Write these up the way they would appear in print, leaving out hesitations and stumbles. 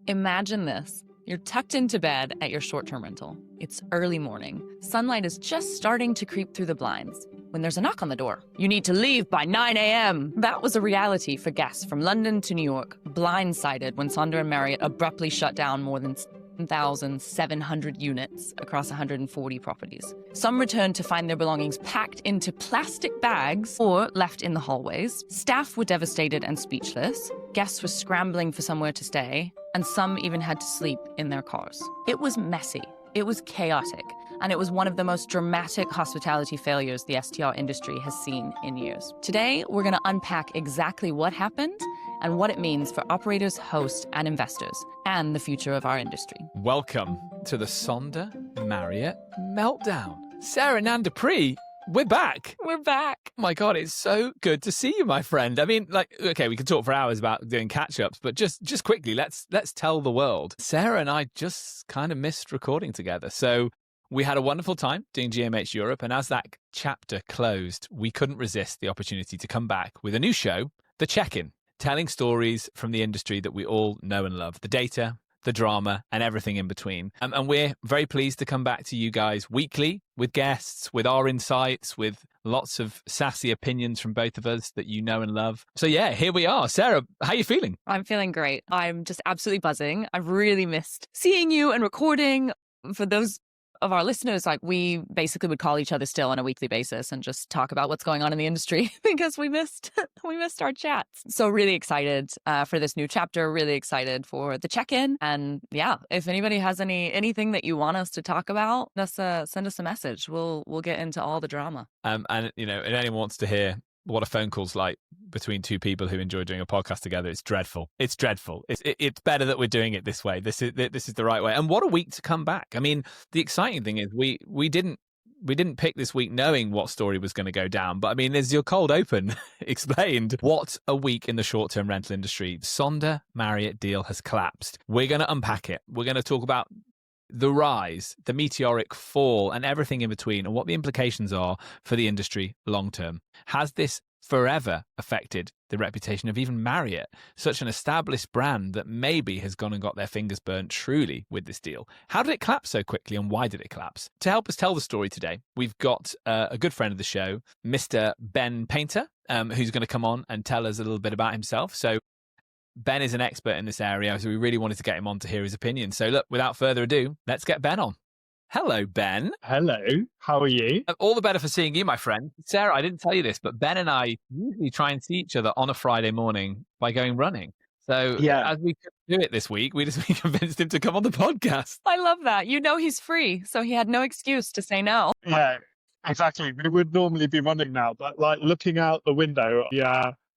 Imagine this. You're tucked into bed at your short-term rental. It's early morning. Sunlight is just starting to creep through the blinds when there's a knock on the door. You need to leave by 9 a.m. That was a reality for guests from London to New York, blindsided when Sonder and Marriott abruptly shut down more than 1,700 units across 140 properties. Some returned to find their belongings packed into plastic bags or left in the hallways. Staff were devastated and speechless. Guests were scrambling for somewhere to stay, and some even had to sleep in their cars. It was messy. It was chaotic, and it was one of the most dramatic hospitality failures the STR industry has seen in years. Today, we're going to unpack exactly what happened and what it means for operators, hosts, and investors, and the future of our industry. Welcome to the Sonder Marriott Meltdown. Sarah and DuPre, we're back. We're back. Oh my God, it's so good to see you, my friend. I mean, okay, we could talk for hours about doing catch-ups, but just quickly, let's tell the world. Sarah and I just kind of missed recording together. So we had a wonderful time doing GMH Europe, and as that chapter closed, we couldn't resist the opportunity to come back with a new show, The Check-In, telling stories from the industry that we all know and love, the data, the drama, and everything in between. And we're very pleased to come back to you guys weekly with guests, with our insights, with lots of sassy opinions from both of us that you know and love. So yeah, here we are. Sarah, how are you feeling? I'm feeling great. I'm just absolutely buzzing. I've really missed seeing you and recording. For those of our listeners, we basically would call each other still on a weekly basis and just talk about what's going on in the industry because we missed our chats. So really excited for this new chapter, really excited for the check-in. And yeah, if anybody has anything that you want us to talk about, send us a message. We'll get into all the drama. And if anyone wants to hear what a phone call's like between two people who enjoy doing a podcast together, it's dreadful. It's dreadful. It's better that we're doing it this way. This is the right way. And what a week to come back. I mean, the exciting thing is we didn't pick this week knowing what story was going to go down. But I mean, as your cold open explained, what a week in the short-term rental industry. Sonder Marriott deal has collapsed. We're going to unpack it. We're going to talk about the rise, the meteoric fall, and everything in between, and what the implications are for the industry long term. Has this forever affected the reputation of even Marriott, such an established brand that maybe has gone and got their fingers burnt truly with this deal? How did it collapse so quickly, and why did it collapse? To help us tell the story today, we've got a good friend of the show, Mr. Ben Painter, who's going to come on and tell us a little bit about himself. So Ben is an expert in this area, so we really wanted to get him on to hear his opinion. So look, without further ado, let's get Ben on. Hello, Ben. Hello. How are you? All the better for seeing you, my friend. Sarah, I didn't tell you this, but Ben and I usually try and see each other on a Friday morning by going running. So as we couldn't do it this week, we convinced him to come on the podcast. I love that. He's free, so he had no excuse to say no. Yeah, exactly. We would normally be running now, but looking out the window,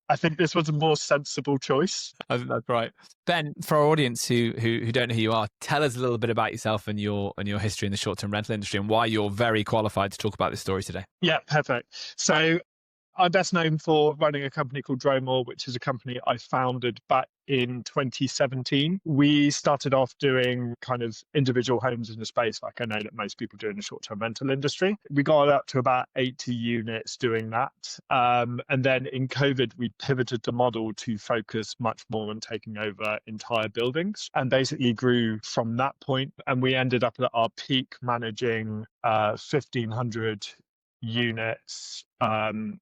I think this was a more sensible choice. I think that's right. Ben, for our audience who don't know who you are, tell us a little bit about yourself and your history in the short-term rental industry and why you're very qualified to talk about this story today. Yeah, perfect. So I'm best known for running a company called DuPre, which is a company I founded back in 2017. We started off doing kind of individual homes in the space, like I know that most people do in the short-term rental industry. We got up to about 80 units doing that. And then in COVID, we pivoted the model to focus much more on taking over entire buildings and basically grew from that point. And we ended up at our peak managing 1,500 units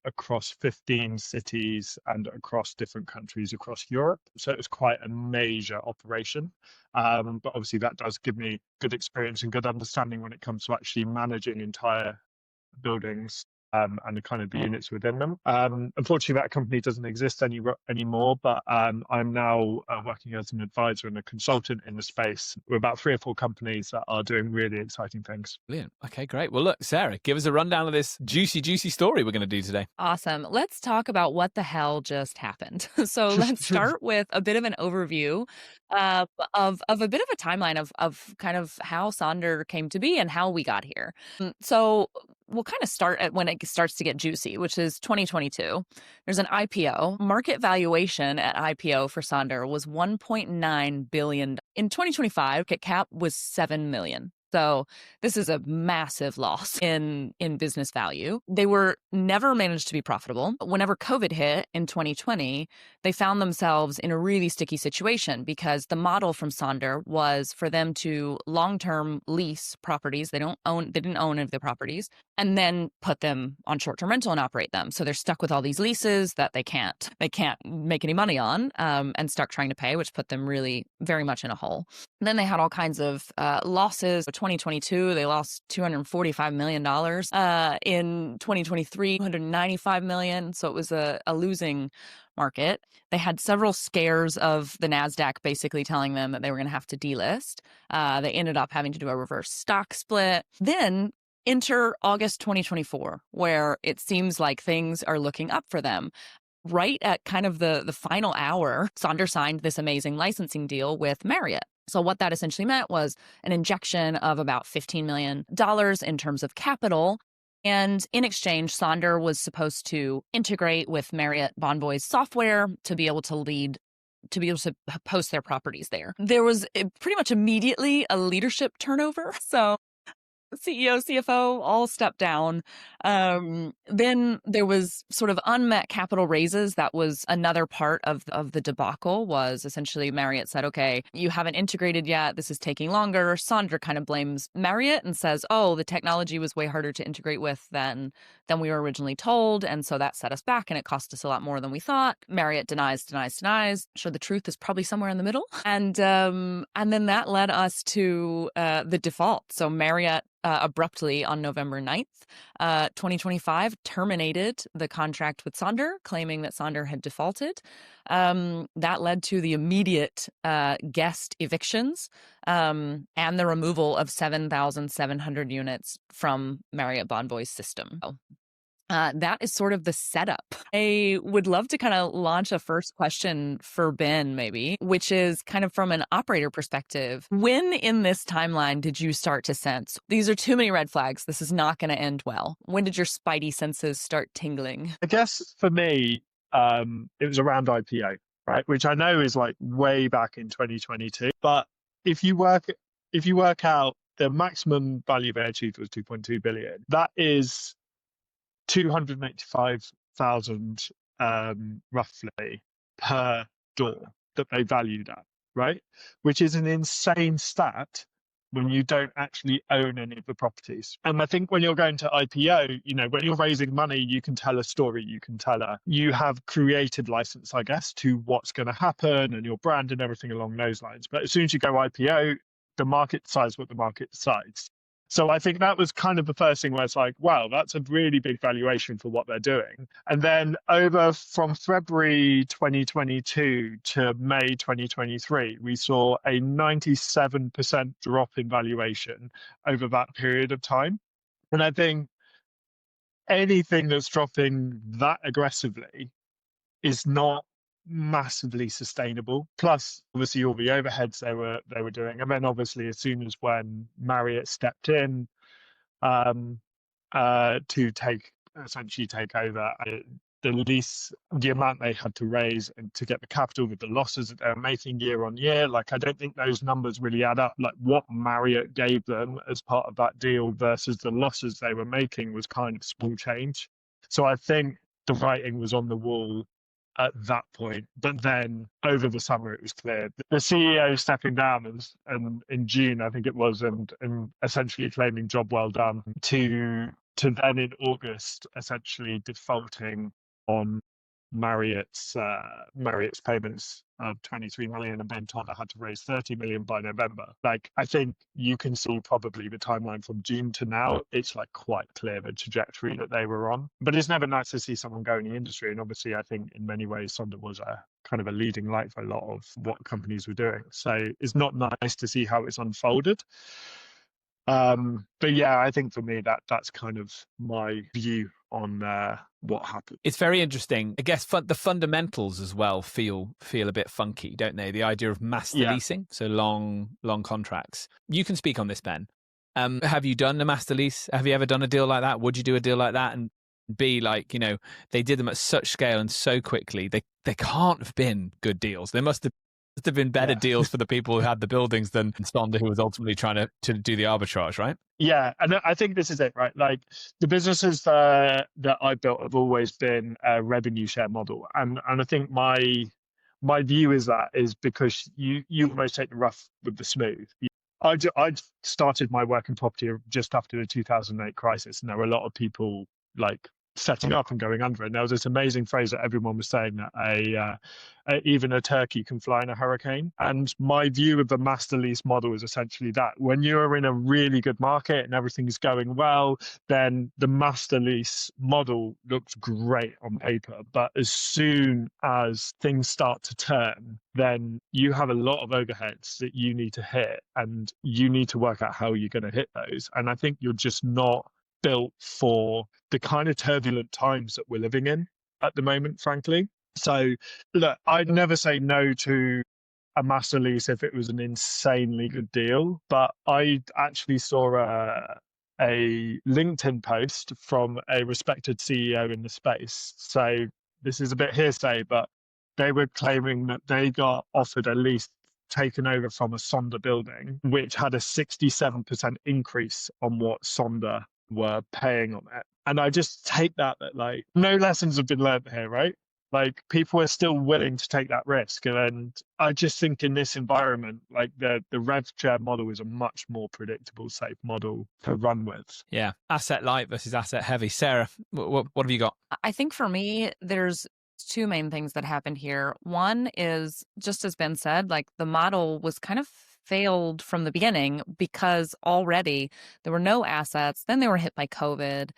across 15 cities and across different countries across Europe. So it was quite a major operation. But obviously that does give me good experience and good understanding when it comes to actually managing entire buildings and the kind of the units within them. Unfortunately, that company doesn't exist anymore, but I'm now working as an advisor and a consultant in the space. We're about 3 or 4 companies that are doing really exciting things. Brilliant. Okay, great. Well, look, Sarah, give us a rundown of this juicy story we're going to do today. Awesome. Let's talk about what the hell just happened. So let's start with a bit of an overview of a bit of a timeline of kind of how Sonder came to be and how we got here. So we'll kind of start at when it starts to get juicy, which is 2022. There's an IPO. Market valuation at IPO for Sonder was $1.9 billion. In 2025, market cap was $7 million. So this is a massive loss in business value. They were never managed to be profitable. Whenever COVID hit in 2020, they found themselves in a really sticky situation because the model from Sonder was for them to long-term lease properties. They didn't own any of the properties, and then put them on short-term rental and operate them. So they're stuck with all these leases that they can't make any money on, and start trying to pay, which put them really very much in a hole. And then they had all kinds of losses. In 2022, they lost $245 million. In 2023, $195 million. So it was a losing market. They had several scares of the NASDAQ basically telling them that they were going to have to delist. They ended up having to do a reverse stock split. Then enter August 2024, where it seems like things are looking up for them. Right at kind of the final hour, Sonder signed this amazing licensing deal with Marriott. So what that essentially meant was an injection of about $15 million in terms of capital. And in exchange, Sonder was supposed to integrate with Marriott Bonvoy's software to be able to post their properties there. There was pretty much immediately a leadership turnover. So CEO, CFO all stepped down. Then there was sort of unmet capital raises. That was another part of the debacle. Was essentially Marriott said, okay, you haven't integrated yet. This is taking longer. Sonder kind of blames Marriott and says, oh, the technology was way harder to integrate with than we were originally told. And so that set us back and it cost us a lot more than we thought. Marriott denies. Sure, the truth is probably somewhere in the middle. And then that led us to the default. So Marriott abruptly on November 9th, 2025, terminated the contract with Sonder, claiming that Sonder had defaulted. That led to the immediate guest evictions and the removal of 7,700 units from Marriott Bonvoy's system. That is sort of the setup. I would love to kind of launch a first question for Ben, maybe, which is kind of from an operator perspective. When in this timeline did you start to sense these are too many red flags? This is not going to end well. When did your spidey senses start tingling? I guess for me, it was around IPO, right? Which I know is like way back in 2022. But if you work out the maximum value they achieved was 2.2 billion, that is 285,000 roughly per door that they valued at, right? Which is an insane stat when you don't actually own any of the properties. And I think when you're going to IPO, when you're raising money, you can tell a story, you have created license, I guess, to what's going to happen and your brand and everything along those lines. But as soon as you go IPO, the market decides what the market decides. So I think that was kind of the first thing where it's like, wow, that's a really big valuation for what they're doing. And then over from February 2022 to May 2023, we saw a 97% drop in valuation over that period of time. And I think anything that's dropping that aggressively is not massively sustainable. Plus, obviously, all the overheads they were doing, and then obviously, as soon as when Marriott stepped in to essentially take over the lease, the amount they had to raise and to get the capital with the losses that they were making year on year, like I don't think those numbers really add up. Like what Marriott gave them as part of that deal versus the losses they were making was kind of small change. So I think the writing was on the wall at that point. But then over the summer, it was clear. The CEO stepping down and in June, I think it was, and essentially claiming job well done, to then in August, essentially defaulting on Marriott's payments of 23 million and being told I had to raise 30 million by November. Like, I think you can see probably the timeline from June to now, it's like quite clear the trajectory that they were on. But it's never nice to see someone go in the industry. And obviously, I think in many ways, Sonder was a kind of a leading light for a lot of what companies were doing. So it's not nice to see how it's unfolded. But yeah, I think for me that's kind of my view on what happened. It's very interesting. I guess the fundamentals as well feel a bit funky, don't they? The idea of master leasing, so long contracts. You can speak on this, Ben. Have you done a master lease? Have you ever done a deal like that? Would you do a deal like that? And be like, they did them at such scale and so quickly. They can't have been good deals. They must have Must have been better deals for the people who had the buildings than Sonder, who was ultimately trying to do the arbitrage, right? Yeah, and I think this is it, right? Like the businesses that I built have always been a revenue share model, and I think my view is because you almost take the rough with the smooth. I started my work in property just after the 2008 crisis, and there were a lot of people like setting up and going under it. And there was this amazing phrase that everyone was saying that even a turkey can fly in a hurricane. And my view of the master lease model is essentially that when you're in a really good market and everything's going well, then the master lease model looks great on paper. But as soon as things start to turn, then you have a lot of overheads that you need to hit, and you need to work out how you're going to hit those. And I think you're just not built for the kind of turbulent times that we're living in at the moment, frankly. So look, I'd never say no to a master lease if it was an insanely good deal, but I actually saw a LinkedIn post from a respected CEO in the space. So this is a bit hearsay, but they were claiming that they got offered a lease taken over from a Sonder building, which had a 67% increase on what Sonder were paying on it. And I just take that like no lessons have been learned here, right? Like people are still willing to take that risk. And I just think in this environment, like the rev share model is a much more predictable, safe model to run with. Yeah. Asset light versus asset heavy. Sarah, what have you got? I think for me, there's two main things that happened here. One is, just as Ben said, like the model was kind of failed from the beginning because already there were no assets. Then they were hit by COVID.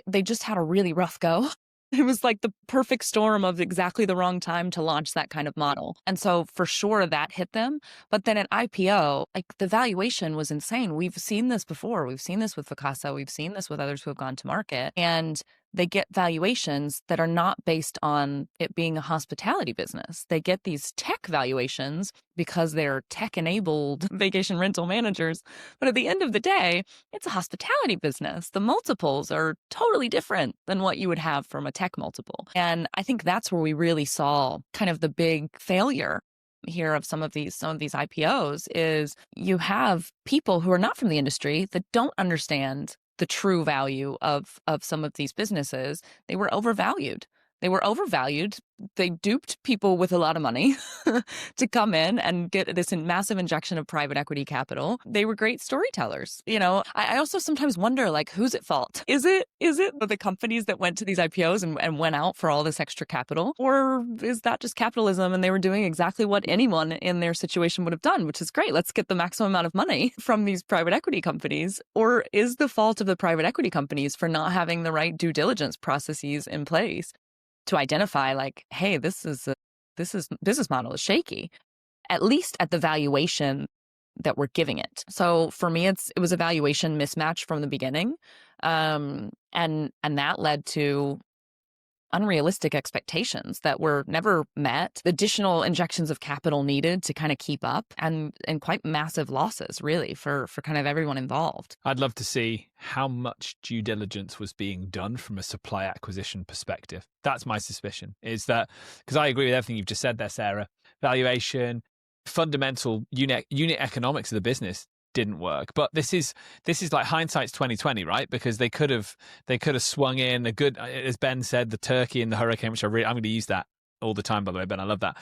They just had a really rough go. It was like the perfect storm of exactly the wrong time to launch that kind of model. And so for sure that hit them. But then at IPO, like the valuation was insane. We've seen this before. We've seen this with Vacasa. We've seen this with others who have gone to market. And they get valuations that are not based on it being a hospitality business. They get these tech valuations because they're tech-enabled vacation rental managers. But at the end of the day, it's a hospitality business. The multiples are totally different than what you would have from a tech multiple. And I think that's where we really saw kind of the big failure here of some of these IPOs is you have people who are not from the industry that don't understand the true value of some of these businesses. They were overvalued. They duped people with a lot of money to come in and get this massive injection of private equity capital. They were great storytellers. You know, I also sometimes wonder, like, who's at fault? Is it the companies that went to these IPOs and went out for all this extra capital? Or is that just capitalism and they were doing exactly what anyone in their situation would have done, which is great. Let's get the maximum amount of money from these private equity companies. Or is the fault of the private equity companies for not having the right due diligence processes in place to identify, like, hey, this business model is shaky, at least at the valuation that we're giving it. So for me, it was a valuation mismatch from the beginning, and that led to unrealistic expectations that were never met, additional injections of capital needed to kind of keep up, and quite massive losses, really, for kind of everyone involved. I'd love to see how much due diligence was being done from a supply acquisition perspective. That's my suspicion, is that, because I agree with everything you've just said there, Sarah, valuation, fundamental unit economics of the business didn't work. But this is like hindsight's 2020, right? Because they could have swung in a good, as Ben said, the turkey and the hurricane, which I'm going to use that all the time, by the way, Ben. I love that.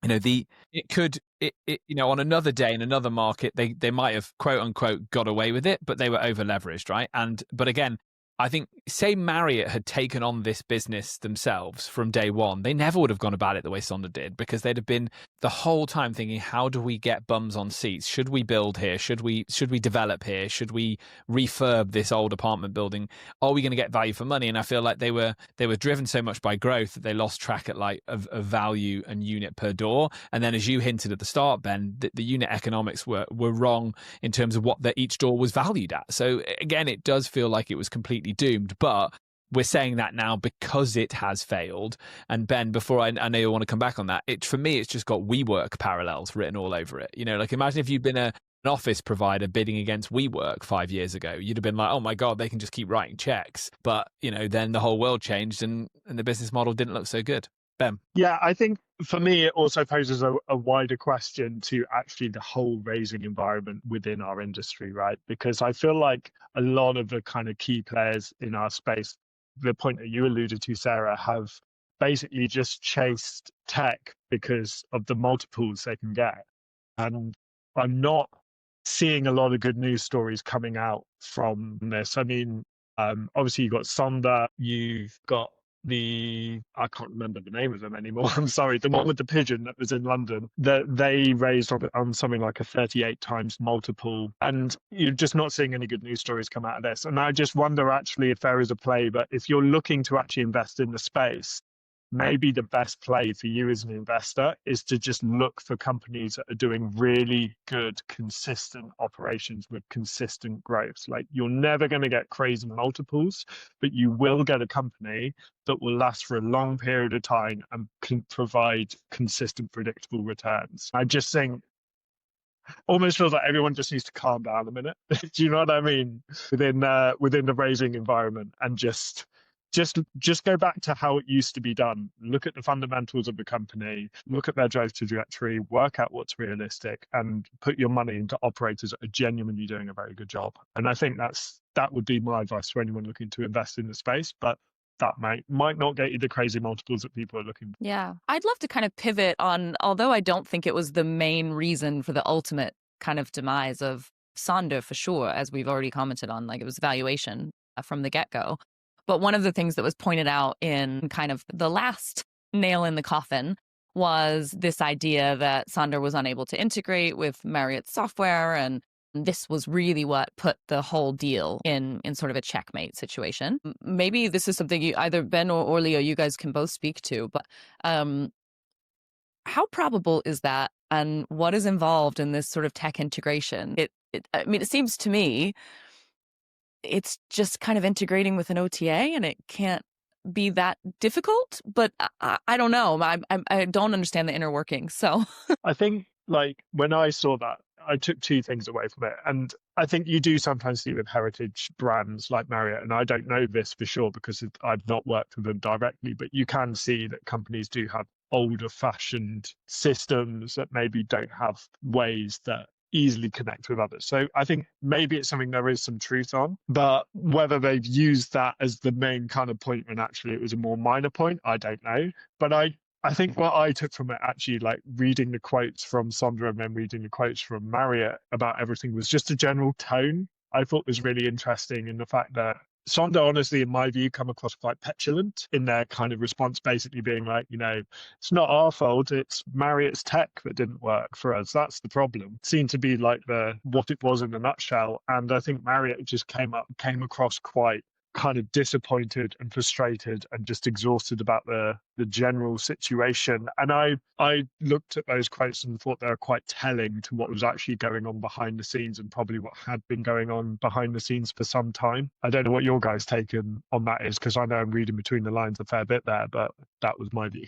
You know, on another day in another market, they might have quote unquote got away with it, but they were over leveraged, right? But again, I think, say Marriott had taken on this business themselves from day one, they never would have gone about it the way Sonder did, because they'd have been the whole time thinking, how do we get bums on seats? Should we build here? Should we develop here? Should we refurb this old apartment building? Are we going to get value for money? And I feel like they were driven so much by growth that they lost track of value and unit per door. And then, as you hinted at the start, Ben, the unit economics were wrong in terms of what each door was valued at. So again, it does feel like it was completely doomed, but we're saying that now because it has failed. And Ben, before I know you want to come back on that, for me, it's just got WeWork parallels written all over it. You know, like, imagine if you'd been an office provider bidding against WeWork 5 years ago, you'd have been like, oh my God, they can just keep writing checks. But, you know, then the whole world changed and the business model didn't look so good. Ben. Yeah, I think for me, it also poses a wider question to actually the whole raising environment within our industry, right? Because I feel like a lot of the kind of key players in our space, the point that you alluded to, Sarah, have basically just chased tech because of the multiples they can get. And I'm not seeing a lot of good news stories coming out from this. I mean, obviously you've got Sonder, you've got I can't remember the name of them anymore. I'm sorry, the one with the pigeon that was in London, that they raised on something like a 38 times multiple, and you're just not seeing any good news stories come out of this. And I just wonder actually if there is a play, but if you're looking to actually invest in the space, maybe the best play for you as an investor is to just look for companies that are doing really good, consistent operations with consistent growth. Like, you're never going to get crazy multiples, but you will get a company that will last for a long period of time and can provide consistent, predictable returns. I just think almost feels like everyone just needs to calm down a minute. Do you know what I mean? Within the raising environment, and just go back to how it used to be done. Look at the fundamentals of the company, look at their growth trajectory, work out what's realistic, and put your money into operators that are genuinely doing a very good job. And I think that would be my advice to anyone looking to invest in the space. But that might not get you the crazy multiples that people are looking for. Yeah. I'd love to kind of pivot on, although I don't think it was the main reason for the ultimate kind of demise of Sonder for sure, as we've already commented on, like it was valuation from the get-go. But one of the things that was pointed out in kind of the last nail in the coffin was this idea that Sonder was unable to integrate with Marriott's software, and this was really what put the whole deal in sort of a checkmate situation. Maybe this is something you, either Ben or Leo, you guys can both speak to, but how probable is that, and what is involved in this sort of tech integration? I mean, it seems to me it's just kind of integrating with an OTA, and it can't be that difficult, but I don't know. I don't understand the inner workings. So I think, like, when I saw that, I took two things away from it. And I think you do sometimes see with heritage brands like Marriott, and I don't know this for sure because I've not worked with them directly, but you can see that companies do have older fashioned systems that maybe don't have ways that easily connect with others. So I think maybe it's something there is some truth on, but whether they've used that as the main kind of point when actually it was a more minor point, I don't know. But I think what I took from it, actually, like reading the quotes from Sonder and then reading the quotes from Marriott about everything, was just a general tone I thought was really interesting, in the fact that Sonder, honestly, in my view, come across quite petulant in their kind of response, basically being like, it's not our fault, it's Marriott's tech that didn't work for us. That's the problem. It seemed to be like what it was in a nutshell. And I think Marriott just came across quite kind of disappointed and frustrated and just exhausted about the general situation. And I looked at those quotes and thought they were quite telling to what was actually going on behind the scenes, and probably what had been going on behind the scenes for some time. I don't know what your guys' take on that is, because I know I'm reading between the lines a fair bit there, but that was my view.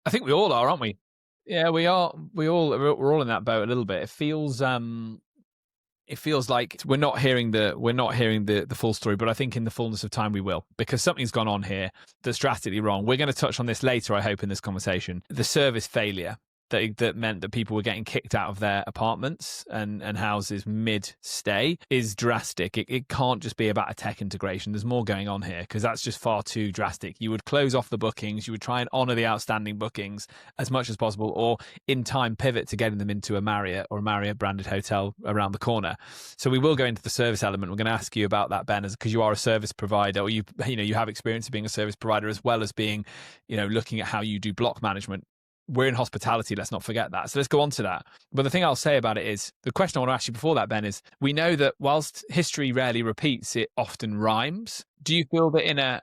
I think we all are, aren't we? Yeah, we are. We're all in that boat a little bit. It feels like we're not hearing the full story, but I think in the fullness of time we will, because something's gone on here that's drastically wrong. We're going to touch on this later, I hope, in this conversation. The service failure that meant that people were getting kicked out of their apartments and houses mid-stay is drastic. It can't just be about a tech integration. There's more going on here, because that's just far too drastic. You would close off the bookings. You would try and honour the outstanding bookings as much as possible, or in time pivot to getting them into a Marriott or a Marriott branded hotel around the corner. So we will go into the service element. We're going to ask you about that, Ben, because you are a service provider, or you have experience of being a service provider, as well as being, looking at how you do block management. We're in hospitality, let's not forget that. So let's go on to that. But the thing I'll say about it is, the question I want to ask you before that, Ben, is we know that whilst history rarely repeats, it often rhymes. Do you feel that in a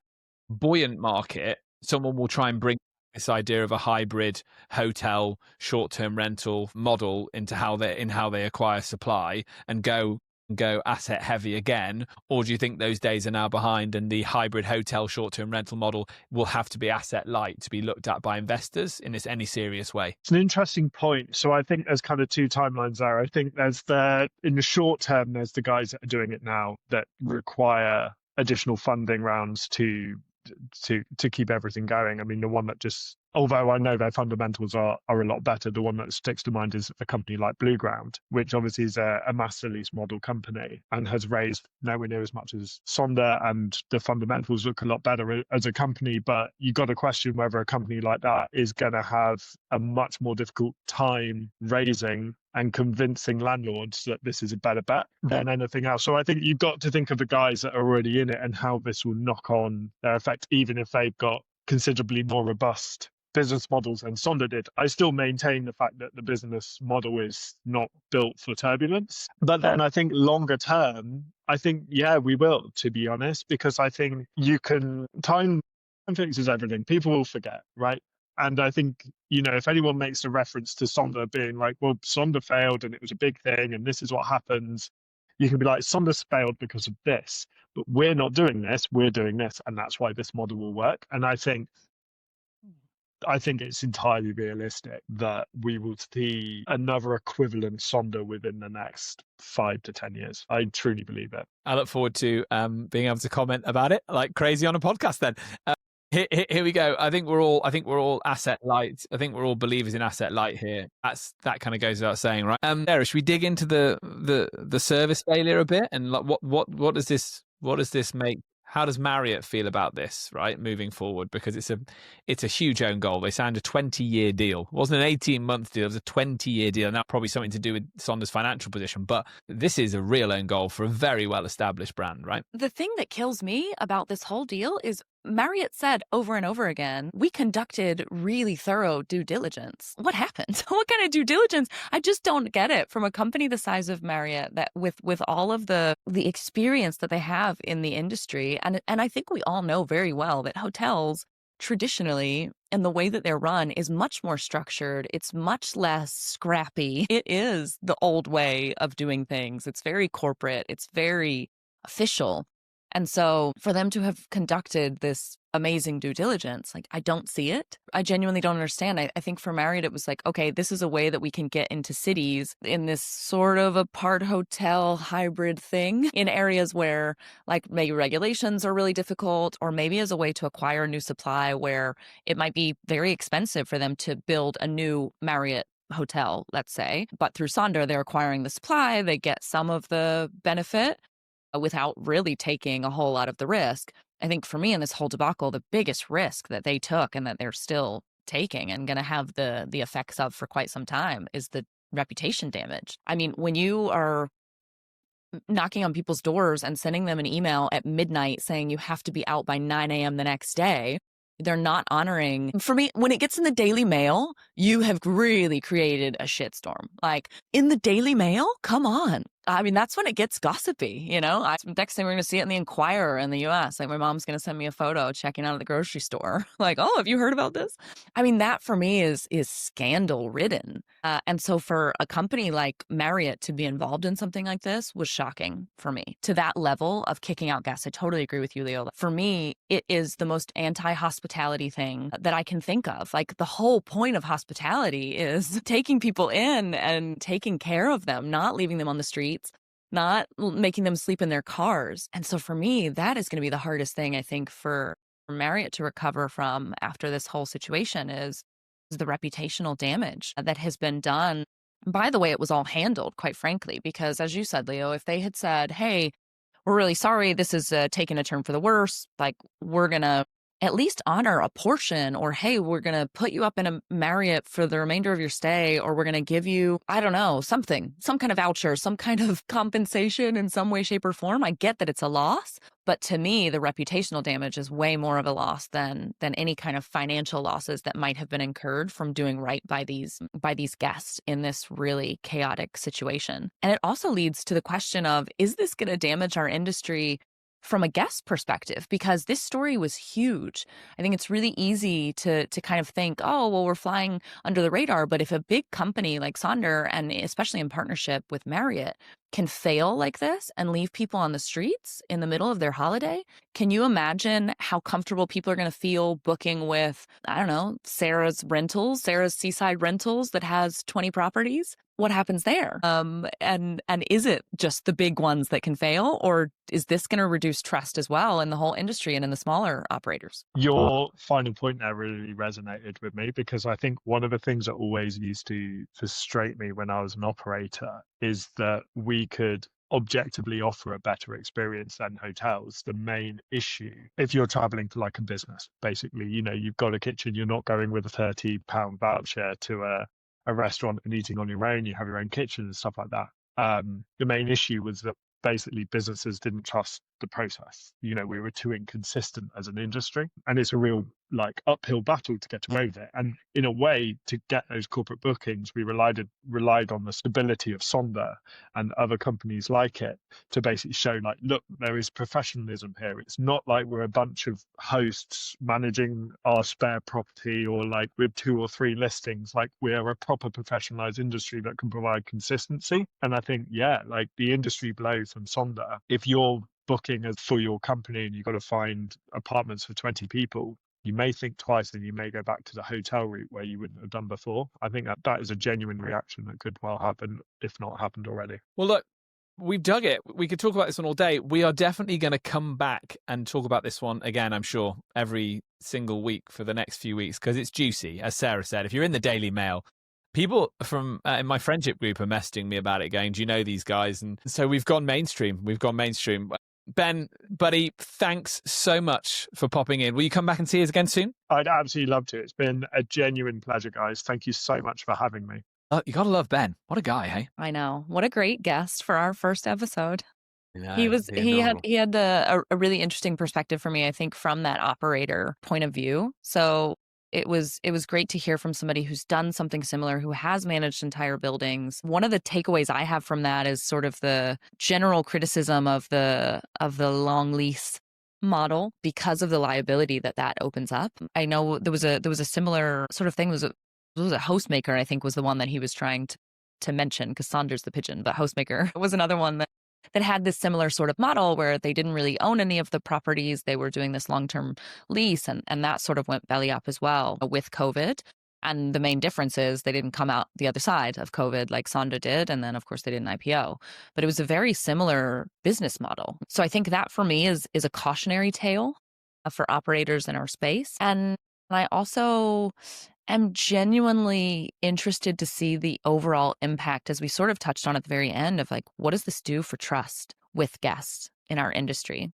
buoyant market, someone will try and bring this idea of a hybrid hotel short-term rental model into how they acquire supply and go asset heavy again? Or do you think those days are now behind, and the hybrid hotel short-term rental model will have to be asset light to be looked at by investors in any serious way? It's an interesting point. So I think there's kind of two timelines there. I think there's in the short term, there's the guys that are doing it now that require additional funding rounds to keep everything going. I mean, the one that just although I know their fundamentals are a lot better, the one that sticks to mind is a company like Blueground, which obviously is a master lease model company and has raised nowhere near as much as Sonder, and the fundamentals look a lot better as a company. But you got to question whether a company like that is going to have a much more difficult time raising and convincing landlords that this is a better bet than anything else. So I think you've got to think of the guys that are already in it and how this will knock on their effect, even if they've got considerably more robust business models than Sonder did. I still maintain the fact that the business model is not built for turbulence. But then I think longer term, I think, yeah, we will, to be honest, because I think time fixes everything. People will forget, right? And I think, if anyone makes a reference to Sonder being like, well, Sonder failed and it was a big thing and this is what happens, you can be like, Sonder's failed because of this, but we're not doing this, we're doing this, and that's why this model will work. And I think it's entirely realistic that we will see another equivalent Sonder within the next 5 to 10 years. I truly believe it. I look forward to being able to comment about it like crazy on a podcast then. Here we go. I think we're all asset light. I think we're all believers in asset light here. That kind of goes without saying, right? Sarah, should we dig into the service failure a bit, and like what does this make? How does Marriott feel about this, right, moving forward? Because it's a huge own goal. They signed a 20-year deal. It wasn't an 18-month deal. It was a 20-year deal. And that's probably something to do with Sonder's financial position. But this is a real own goal for a very well-established brand, right? The thing that kills me about this whole deal is Marriott said over and over again, we conducted really thorough due diligence. What happened? What kind of due diligence? I just don't get it from a company the size of Marriott, that with all of the experience that they have in the industry. And I think we all know very well that hotels traditionally, and the way that they're run, is much more structured. It's much less scrappy. It is the old way of doing things. It's very corporate. It's very official. And so for them to have conducted this amazing due diligence, like, I don't see it. I genuinely don't understand. I think for Marriott, it was like, okay, this is a way that we can get into cities in this sort of a part hotel hybrid thing in areas where like maybe regulations are really difficult, or maybe as a way to acquire new supply where it might be very expensive for them to build a new Marriott hotel, let's say. But through Sonder, they're acquiring the supply. They get some of the benefit without really taking a whole lot of the risk. I think for me in this whole debacle, the biggest risk that they took and that they're still taking and going to have the effects of for quite some time is the reputation damage. I mean, when you are knocking on people's doors and sending them an email at midnight saying you have to be out by 9 a.m. the next day, they're not honoring. For me, when it gets in the Daily Mail, you have really created a shitstorm. Like, in the Daily Mail? Come on. I mean, that's when it gets gossipy, Next thing we're going to see it in the Inquirer in the US. Like, my mom's going to send me a photo checking out of the grocery store. Like, oh, have you heard about this? I mean, that for me is scandal ridden. And so for a company like Marriott to be involved in something like this was shocking for me. To that level of kicking out guests, I totally agree with you, Leo. For me, it is the most anti-hospitality thing that I can think of. Like, the whole point of hospitality is taking people in and taking care of them, not leaving them on the street, not making them sleep in their cars. And so for me, that is going to be the hardest thing, I think, for Marriott to recover from after this whole situation is the reputational damage that has been done by the way it was all handled, quite frankly. Because as you said, Leo, if they had said, hey, we're really sorry, this is taking a turn for the worse, like, we're going to at least honor a portion, or hey, we're going to put you up in a Marriott for the remainder of your stay, or we're going to give you, I don't know, some kind of voucher, some kind of compensation in some way, shape, or form. I get that it's a loss, but to me, the reputational damage is way more of a loss than any kind of financial losses that might have been incurred from doing right by these guests in this really chaotic situation. And it also leads to the question of, is this going to damage our industry from a guest perspective? Because this story was huge. I think it's really easy to kind of think, oh, well, we're flying under the radar. But if a big company like Sonder, and especially in partnership with Marriott, can fail like this and leave people on the streets in the middle of their holiday, can you imagine how comfortable people are going to feel booking with, I don't know, Sarah's Seaside Rentals that has 20 properties? What happens there? And is it just the big ones that can fail, or is this going to reduce trust as well in the whole industry and in the smaller operators? Your final point there really resonated with me, because I think one of the things that always used to frustrate me when I was an operator is that we could objectively offer a better experience than hotels. The main issue, if you're traveling for like a business, basically, you've got a kitchen, you're not going with a £30 voucher to a restaurant and eating on your own. You have your own kitchen and stuff like that. The main issue was that basically businesses didn't trust the process. We were too inconsistent as an industry, and it's a real uphill battle to get away with it. And in a way, to get those corporate bookings, we relied on the stability of Sonder and other companies like it to basically show look, there is professionalism here. It's not like we're a bunch of hosts managing our spare property or with 2 or 3 listings. We are a proper professionalized industry that can provide consistency. And I think, the industry blow from Sonder, if you're booking for your company and you've got to find apartments for 20 people, you may think twice and you may go back to the hotel route where you wouldn't have done before. I think that is a genuine reaction that could well happen, if not happened already. Well, look, we've dug it. We could talk about this one all day. We are definitely going to come back and talk about this one again, I'm sure, every single week for the next few weeks, because it's juicy. As Sarah said, if you're in the Daily Mail, people from in my friendship group are messaging me about it, going, do you know these guys? And so we've gone mainstream. Ben, buddy, thanks so much for popping in. Will you come back and see us again soon? I'd absolutely love to. It's been a genuine pleasure, guys. Thank you so much for having me. You gotta love Ben. What a guy, hey? I know. What a great guest for our first episode. Yeah, he had a really interesting perspective for me, I think, from that operator point of view. So it was great to hear from somebody who's done something similar, who has managed entire buildings. One of the takeaways I have from that is sort of the general criticism of the long lease model because of the liability that opens up. I know there was a similar sort of thing. It was a Hostmaker, I think, was the one that he was trying to mention, because Sonder's the pigeon, but Hostmaker was another one that had this similar sort of model where they didn't really own any of the properties. They were doing this long-term lease, and that sort of went belly up as well with COVID. And the main difference is they didn't come out the other side of COVID like Sonder did. And then, of course, they did an IPO. But it was a very similar business model. So I think that for me is a cautionary tale for operators in our space. And I also am genuinely interested to see the overall impact, as we sort of touched on at the very end, of what does this do for trust with guests in our industry?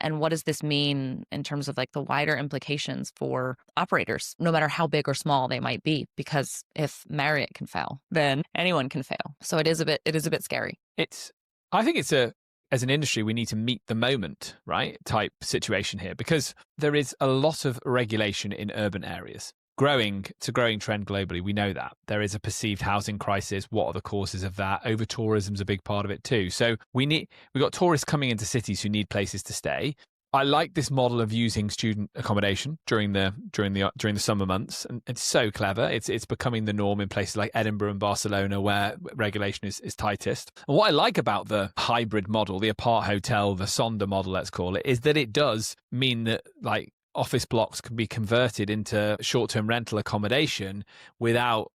And what does this mean in terms of the wider implications for operators, no matter how big or small they might be? Because if Marriott can fail, then anyone can fail. So it is a bit scary. I think as an industry, we need to meet the moment, right? Type situation here, because there is a lot of regulation in urban areas. Growing trend globally, we know that. There is a perceived housing crisis. What are the causes of that? Over-tourism is a big part of it too. So we've got tourists coming into cities who need places to stay. I like this model of using student accommodation during the summer months, and it's so clever. It's becoming the norm in places like Edinburgh and Barcelona, where regulation is tightest. And what I like about the hybrid model, the apart hotel, the Sonder model, let's call it, is that it does mean that office blocks can be converted into short-term rental accommodation without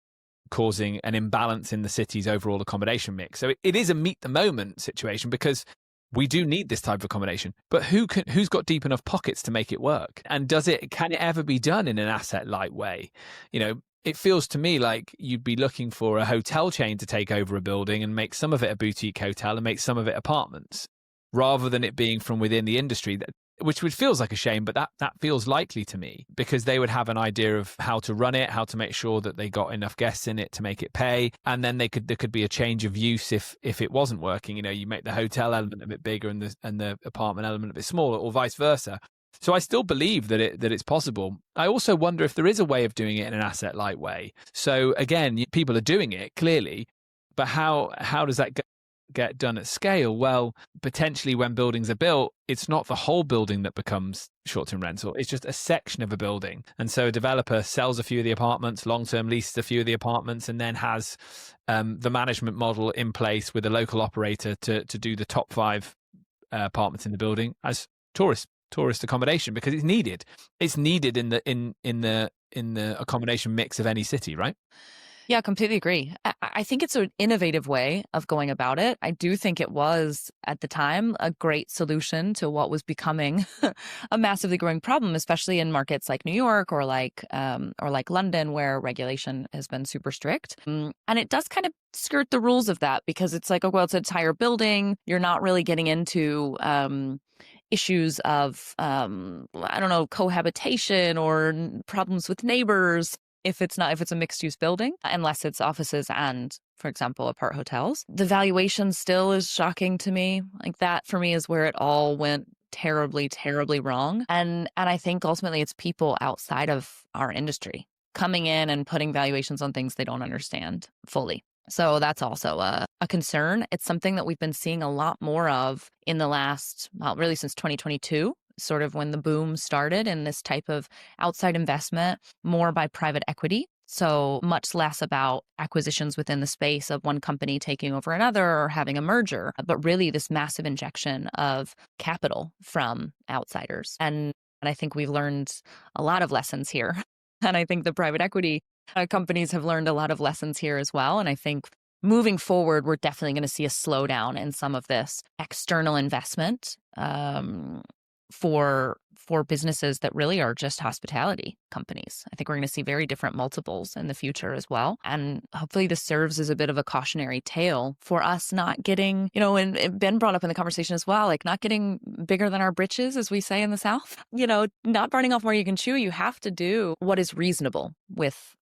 causing an imbalance in the city's overall accommodation mix. So it is a meet the moment situation, because we do need this type of accommodation. But who's got deep enough pockets to make it work? And can it ever be done in an asset light way? It feels to me like you'd be looking for a hotel chain to take over a building and make some of it a boutique hotel and make some of it apartments, rather than it being from within the industry, which feels like a shame, but that feels likely to me, because they would have an idea of how to run it, how to make sure that they got enough guests in it to make it pay, and then there could be a change of use if it wasn't working. You make the hotel element a bit bigger and the apartment element a bit smaller, or vice versa. So I still believe that it's possible. I also wonder if there is a way of doing it in an asset light way. So again, people are doing it clearly, but how does that get done at scale? Well, potentially when buildings are built, it's not the whole building that becomes short-term rental. It's just a section of a building. And so a developer sells a few of the apartments, long-term leases a few of the apartments, and then has the management model in place with a local operator to do the top 5 apartments in the building as tourist accommodation, because it's needed. It's needed in the accommodation mix of any city, right? Yeah, completely agree. I think it's an innovative way of going about it. I do think it was, at the time, a great solution to what was becoming a massively growing problem, especially in markets like New York or like London, where regulation has been super strict. And it does kind of skirt the rules of that, because it's like, oh, well, it's an entire building. You're not really getting into issues of, cohabitation or problems with neighbors. If it's a mixed use building, unless it's offices and, for example, apart hotels. The valuation still is shocking to me. Like, that for me is where it all went terribly, terribly wrong. And I think ultimately it's people outside of our industry coming in and putting valuations on things they don't understand fully. So that's also a concern. It's something that we've been seeing a lot more of in the last, really since 2022. Sort of when the boom started in this type of outside investment, more by private equity. So much less about acquisitions within the space of one company taking over another or having a merger, but really this massive injection of capital from outsiders. And I think we've learned a lot of lessons here. And I think the private equity companies have learned a lot of lessons here as well. And I think moving forward, we're definitely going to see a slowdown in some of this external investment for businesses that really are just hospitality companies. I think we're going to see very different multiples in the future as well. And hopefully this serves as a bit of a cautionary tale for us not getting, and Ben brought up in the conversation as well, like not getting bigger than our britches, as we say in the South, not burning off more you can chew. You have to do what is reasonable with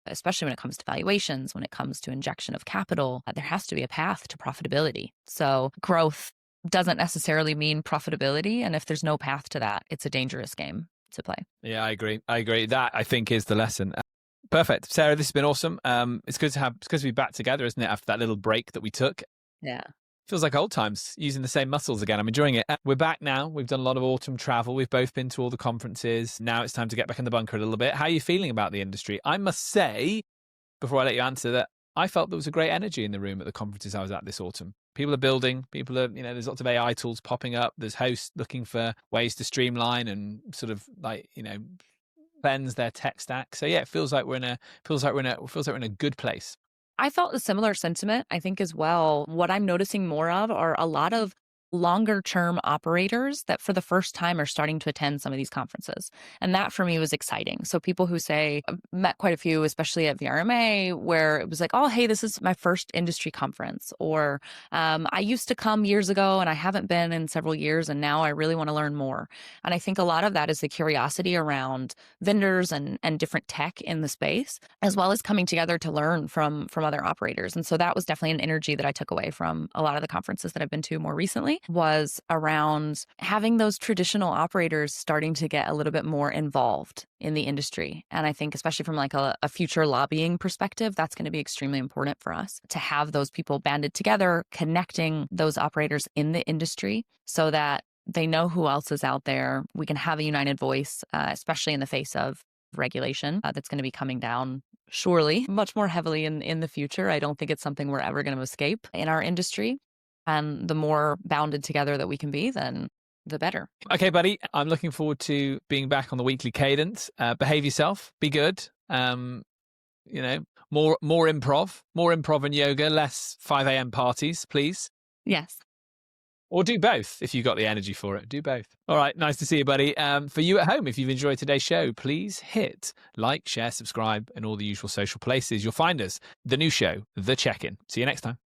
especially when it comes to valuations, when it comes to injection of capital. There has to be a path to profitability. So growth doesn't necessarily mean profitability. And if there's no path to that, it's a dangerous game to play. Yeah, I agree. That, I think, is the lesson. Perfect. Sarah, this has been awesome. It's good to be back together, isn't it, after that little break that we took? Yeah. Feels like old times, using the same muscles again. I'm enjoying it. We're back now. We've done a lot of autumn travel. We've both been to all the conferences. Now it's time to get back in the bunker a little bit. How are you feeling about the industry? I must say, before I let you answer, that I felt there was a great energy in the room at the conferences I was at this autumn. People are building, there's lots of AI tools popping up. There's hosts looking for ways to streamline and sort of cleanse their tech stack. So yeah, it feels like we're in a good place. I felt a similar sentiment, I think, as well. What I'm noticing more of are a lot of longer term operators that for the first time are starting to attend some of these conferences. And that for me was exciting. So people who say, I've met quite a few, especially at VRMA, where it was like, oh, hey, this is my first industry conference. Or I used to come years ago and I haven't been in several years and now I really want to learn more. And I think a lot of that is the curiosity around vendors and different tech in the space, as well as coming together to learn from other operators. And so that was definitely an energy that I took away from a lot of the conferences that I've been to more recently, was around having those traditional operators starting to get a little bit more involved in the industry. And I think especially from like a future lobbying perspective, that's going to be extremely important for us to have those people banded together, connecting those operators in the industry so that they know who else is out there. We can have a united voice, especially in the face of regulation that's going to be coming down surely much more heavily in the future. I don't think it's something we're ever going to escape in our industry. And the more bounded together that we can be, then the better. Okay, buddy. I'm looking forward to being back on the weekly cadence. Behave yourself. Be good. More improv and yoga, less 5 a.m. parties, please. Yes. Or do both if you've got the energy for it. Do both. All right. Nice to see you, buddy. For you at home, if you've enjoyed today's show, please hit like, share, subscribe, and all the usual social places. You'll find us, the new show, The Check-In. See you next time.